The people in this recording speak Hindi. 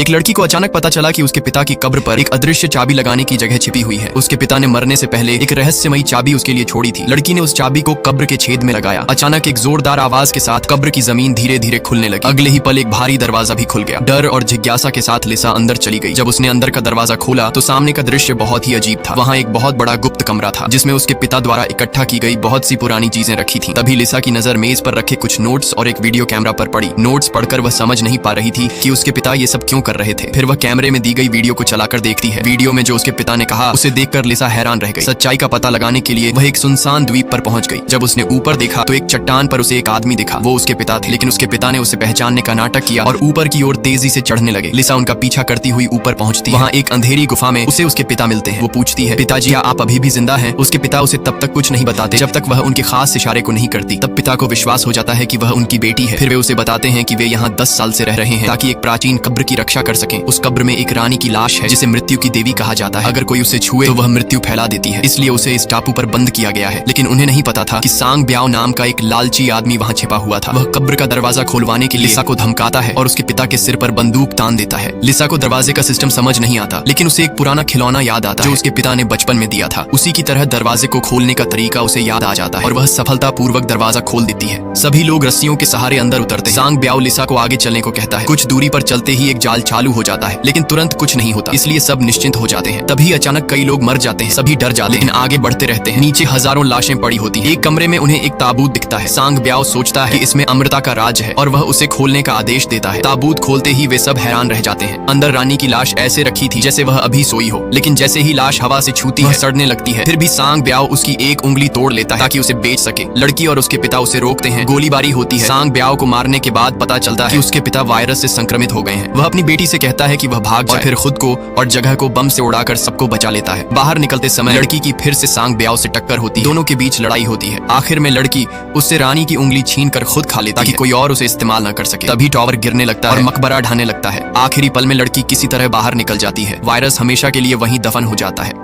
एक लड़की को अचानक पता चला कि उसके पिता की कब्र पर एक अदृश्य चाबी लगाने की जगह छिपी हुई है। उसके पिता ने मरने से पहले एक रहस्यमयी चाबी उसके लिए छोड़ी थी। लड़की ने उस चाबी को कब्र के छेद में लगाया। अचानक एक जोरदार आवाज के साथ कब्र की जमीन धीरे धीरे खुलने लगी। अगले ही पल एक भारी दरवाजा भी खुल गया। डर और जिज्ञासा के साथ लिसा अंदर चली गई। जब उसने अंदर का दरवाजा खोला तो सामने का दृश्य बहुत ही अजीब था। वहाँ एक बहुत बड़ा गुप्त कमरा था जिसमें उसके पिता द्वारा इकट्ठा की गई बहुत सी पुरानी चीजें रखी थी। तभी लिसा की नजर मेज पर रखे कुछ नोट्स और एक वीडियो कैमरा पर पड़ी। नोट्स पढ़कर वह समझ नहीं पा रही थी कि उसके पिता ये सब क्यों कर रहे थे। फिर वह कैमरे में दी गई वीडियो को चलाकर देखती है। वीडियो में जो उसके पिता ने कहा उसे देखकर लिसा हैरान रह गई। सच्चाई का पता लगाने के लिए वह एक सुनसान द्वीप पर पहुंच गई। जब उसने ऊपर देखा तो एक चट्टान पर उसे एक आदमी दिखा। वो उसके पिता थे, लेकिन उसके पिता ने उसे पहचानने का नाटक किया और ऊपर की ओर तेजी से चढ़ने लगे। लिसा उनका पीछा करती हुई ऊपर पहुंचती है। वहाँ एक अंधेरी गुफा में उसे उसके पिता मिलते हैं। वो पूछती है, पिताजी क्या आप अभी भी जिंदा हैं? उसके पिता उसे तब तक कुछ नहीं बताते जब तक वह उनके खास इशारे को नहीं करती। तब पिता को विश्वास हो जाता है कि वह उनकी बेटी है। फिर वे उसे बताते हैं कि वे यहाँ 10 साल से रह रहे हैं ताकि एक प्राचीन कब्र की रक्षा कर सकें। उस कब्र में एक रानी की लाश है जिसे मृत्यु की देवी कहा जाता है। अगर कोई उसे छुए तो वह मृत्यु फैला देती है, इसलिए उसे इस टापू पर बंद किया गया है। लेकिन उन्हें नहीं पता था कि सांग ब्याओ नाम का एक लालची आदमी वहाँ छिपा हुआ था। वह कब्र का दरवाजा खोलवाने के लिए लिसा को धमकाता है और उसके पिता के सिर पर बंदूक तान देता है। लिसा को दरवाजे का सिस्टम समझ नहीं आता, लेकिन उसे एक पुराना खिलौना याद आता है जो उसके पिता ने बचपन में दिया था। उसी की तरह दरवाजे को खोलने का तरीका उसे याद आ जाता है और वह सफलतापूर्वक दरवाजा खोल देती है। सभी लोग रस्सियों के सहारे अंदर उतरते हैं। सांग ब्याओ लिसा को आगे चलने को कहता है। कुछ दूरी पर चलते ही एक जाल चालू हो जाता है, लेकिन तुरंत कुछ नहीं होता, इसलिए सब निश्चिंत हो जाते हैं। तभी अचानक कई लोग मर जाते हैं। सभी डर जाते हैं, लेकिन आगे बढ़ते रहते हैं। नीचे हजारों लाशें पड़ी होती हैं। एक कमरे में उन्हें एक ताबूत दिखता है। सांग ब्याओ सोचता है कि इसमें अमृता का राज है और वह उसे खोलने का आदेश देता है। ताबूत खोलते ही वे सब हैरान रह जाते हैं। अंदर रानी की लाश ऐसे रखी थी जैसे वह अभी सोई हो, लेकिन जैसे ही लाश हवा से छूती है सड़ने लगती है। फिर भी सांग ब्याओ उसकी एक उंगली तोड़ लेता है ताकि उसे बेच सके। लड़की और उसके पिता उसे रोकते हैं। गोलीबारी होती है। सांग ब्याओ को मारने के बाद पता चलता है कि उसके पिता वायरस से संक्रमित हो गए हैं। वह अपनी बेटी से कहता है कि वह भाग जाए और फिर खुद को और जगह को बम से उड़ाकर सबको बचा लेता है। बाहर निकलते समय लड़की की फिर से सांग ब्याओ से टक्कर होती है। दोनों के बीच लड़ाई होती है। आखिर में लड़की उससे रानी की उंगली छीन कर खुद खा लेती है ताकि कोई और उसे इस्तेमाल न कर सके। तभी टॉवर गिरने लगता है और मकबरा ढहने लगता है। आखिरी पल में लड़की किसी तरह बाहर निकल जाती है। वायरस हमेशा के लिए वहीं दफन हो जाता है।